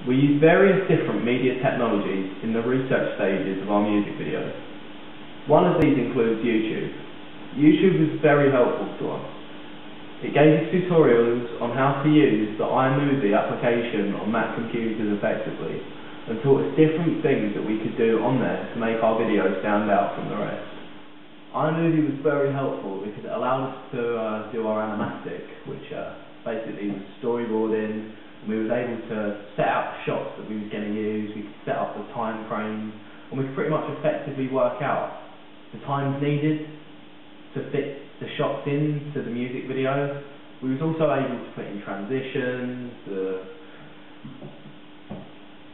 We use various different media technologies in the research stages of our music videos. One of these includes YouTube. YouTube was very helpful to us. It gave us tutorials on how to use the iMovie application on Mac computers effectively, and taught us different things that we could do on there to make our videos stand out from the rest. iMovie was very helpful because it allowed us to do our animatic, which basically was storyboarding. We were able to set out the shots that we were going to use, we could set up the time frames, and we could pretty much effectively work out the times needed to fit the shots into the music video. We was also able to put in transitions, the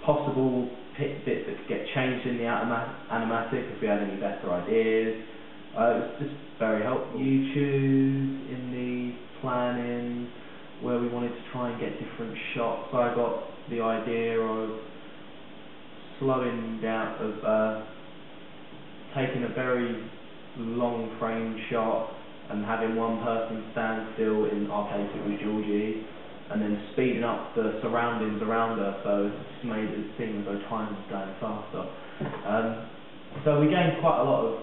possible bits that could get changed in the animatic if we had any better ideas. It was just very helpful. YouTube in the planning, where we wanted to try and get different shots. So I got the idea of slowing down, of taking a very long frame shot and having one person stand still, in our case it was Georgie, and then speeding up the surroundings around her, so it just made it seem as though time was going faster. So we gained quite a lot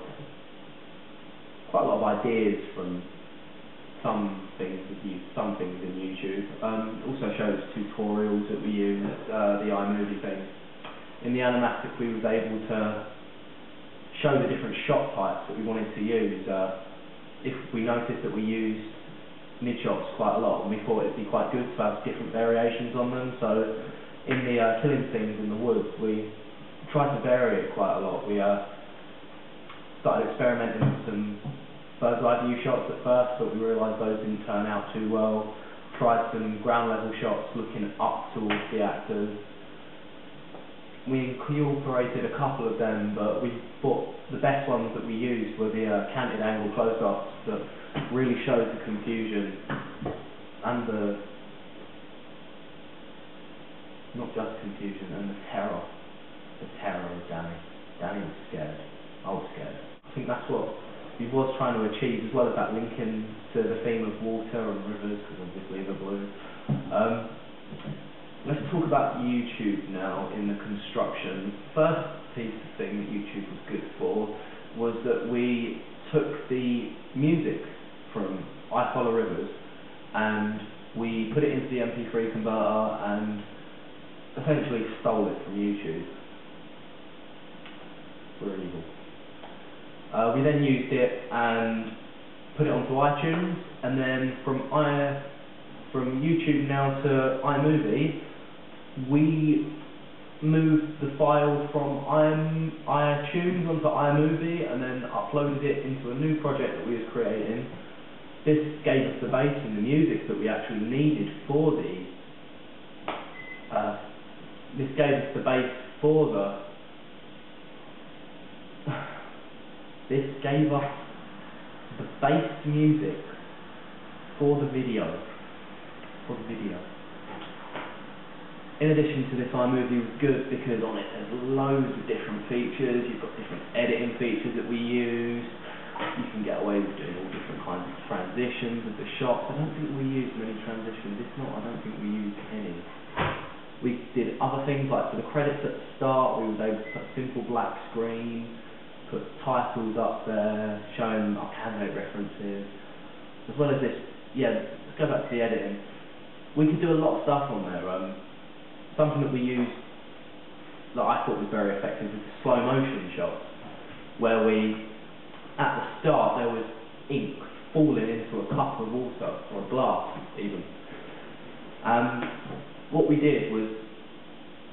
of ideas from some things in YouTube. Also shows tutorials that we use, the iMovie thing. In the animatic we was able to show the different shot types that we wanted to use. If we noticed that we used mid shots quite a lot, and we thought it'd be quite good to have different variations on them, so in the killing scenes in the woods we tried to vary it quite a lot. We started experimenting with some bird's eye view shots at first, but we realised those didn't turn out too well. Tried some ground level shots looking up towards the actors. We incorporated a couple of them, but we thought the best ones that we used were the canted angle close-ups that really showed the confusion and not just confusion, and the terror of Danny. Danny was scared. I was scared. I think that's what he was trying to achieve, as well as that linking to the theme of water and rivers, because obviously they're blue. Let's talk about YouTube now in the construction. First piece of thing that YouTube was good for was that we took the music from I Follow Rivers and we put it into the MP3 converter and essentially stole it from YouTube. We're evil. We then used it and put it onto iTunes, and then from YouTube now to iMovie, we moved the file from iTunes onto iMovie and then uploaded it into a new project that we was creating. This gave us the base and the music that we actually needed for this gave us the base for this gave us the bass music for the video. In addition to this, iMovie was good because on it there's loads of different features. You've got different editing features that we use. You can get away with doing all different kinds of transitions of the shots. I don't think we used many transitions. If not, I don't think we used any. We did other things like for the credits at the start, we were able to put a simple black screen, put titles up there, showing our candidate references, as well as this. Yeah, let's go back to the editing. We could do a lot of stuff on there. Something that we used that I thought was very effective was the slow motion shots, where at the start there was ink falling into a cup of water, or a glass even. What we did was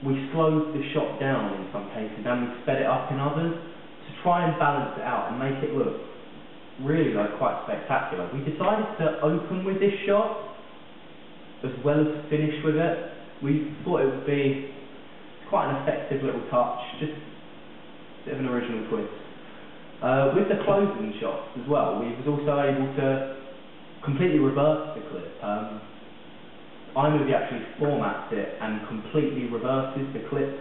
we slowed the shot down in some cases and we sped it up in others to try and balance it out and make it look really quite spectacular. We decided to open with this shot as well as finish with it. We thought it would be quite an effective little touch, just a bit of an original twist. With the closing shots as well, we was also able to completely reverse the clip. iMovie actually formats it and completely reverses the clip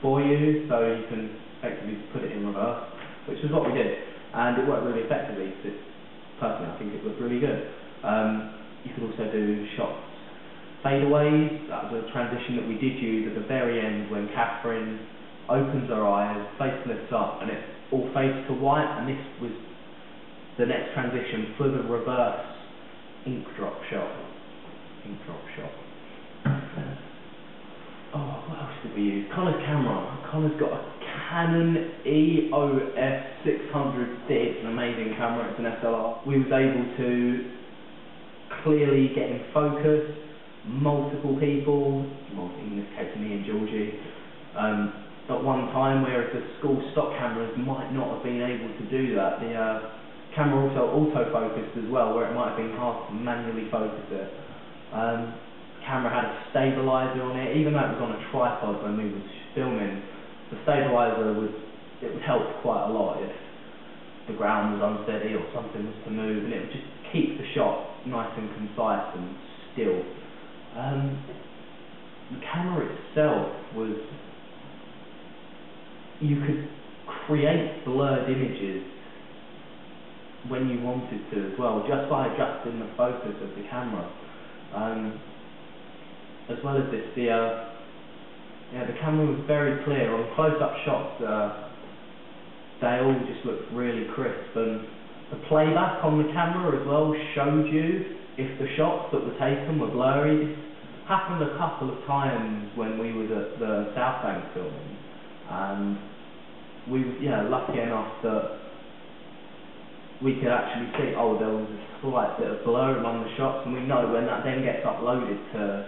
for you, so you can effectively put it in reverse, which is what we did, and it worked really effectively. Personally, I think it looked really good. You could also do shots fadeaways. That was a transition that we did use at the very end when Catherine opens her eyes, face lifts up, and it all fades to white, and this was the next transition for the reverse ink drop shot. Oh, what else did we use? Connor's camera. Connor's got a Canon EOS 600D. It's an amazing camera. It's an SLR. We was able to clearly get in focus multiple people, well, in this case me and Georgie, at one time, whereas the school stock cameras might not have been able to do that. The camera also auto-focused as well, where it might have been hard to manually focus it. Camera had a stabilizer on it, even though it was on a tripod when we was filming. The stabilizer would help quite a lot if the ground was unsteady or something was to move, and it would just keep the shot nice and concise and still. The camera itself was, you could create blurred images when you wanted to as well, just by adjusting the focus of the camera. As well as this, the camera was very clear. On close-up shots, they all just looked really crisp, and the playback on the camera as well showed you if the shots that were taken were blurry. This happened a couple of times when we was at the South Bank filming, and we were lucky enough that we could actually see, oh, there was a slight bit of blur among the shots, and we know when that then gets uploaded to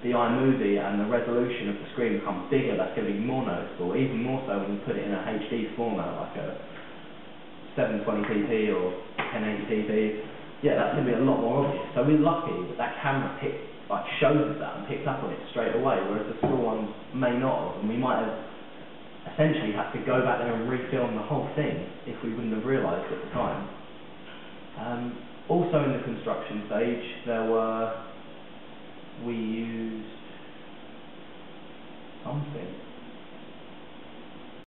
the iMovie and the resolution of the screen becomes bigger, that's going to be more noticeable, even more so when you put it in a HD format like a 720p or 1080p. Yeah, that's going to be a lot more obvious. So we're lucky that that camera showed us that and picked up on it straight away, whereas the school ones may not have, and we might have essentially had to go back there and refilm the whole thing if we wouldn't have realised at the time. Also in the construction stage, we used